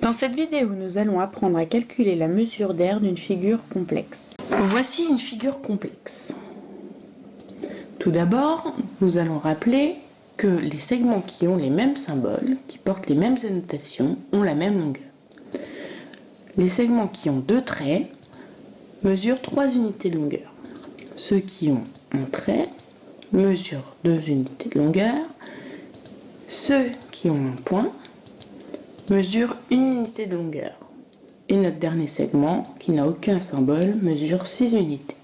Dans cette vidéo, nous allons apprendre à calculer la mesure d'air d'une figure complexe. Voici une figure complexe. Tout d'abord, nous allons rappeler que les segments qui ont les mêmes symboles, qui portent les mêmes annotations, ont la même longueur. Les segments qui ont deux traits mesurent 3 unités de longueur. Ceux qui ont un trait mesurent 2 unités de longueur. Ceux qui ont un point mesure 1 unité de longueur. Et notre dernier segment, qui n'a aucun symbole, mesure 6 unités.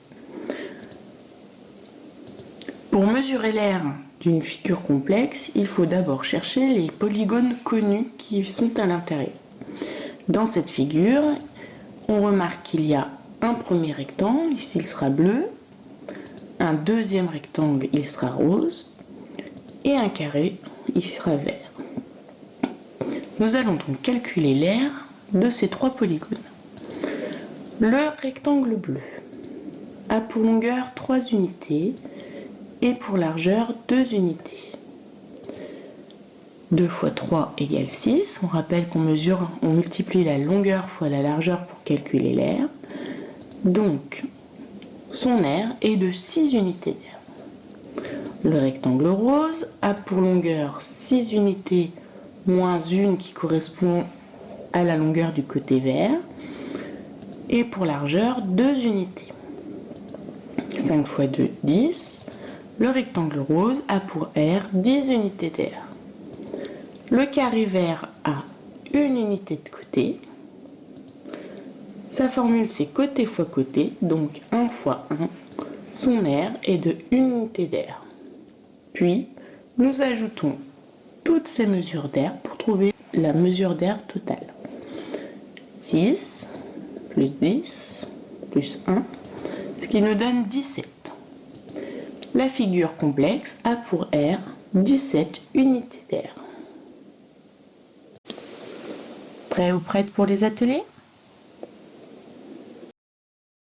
Pour mesurer l'air d'une figure complexe, il faut d'abord chercher les polygones connus qui sont à l'intérieur. Dans cette figure, on remarque qu'il y a un premier rectangle, ici il sera bleu, un deuxième rectangle, il sera rose, et un carré, il sera vert. Nous allons donc calculer l'air de ces 3 polygones. Le rectangle bleu a pour longueur 3 unités et pour largeur 2 unités. 2 fois 3 égale 6. On rappelle qu'on multiplie la longueur fois la largeur pour calculer l'air. Donc, son air est de 6 unités d'air. Le rectangle rose a pour longueur 6 unités moins 1 qui correspond à la longueur du côté vert, et pour largeur 2 unités. 5 fois 2, 10. Le rectangle rose a pour air 10 unités d'air. Le carré vert a 1 unité de côté. Sa formule c'est côté fois côté, donc 1 fois 1. Son air est de 1 unité d'air. Puis, nous ajoutons toutes ces mesures d'air pour trouver la mesure d'air totale. 6 plus 10 plus 1, ce qui nous donne 17. La figure complexe a pour air 17 unités d'air. Prêt ou prête pour les ateliers ?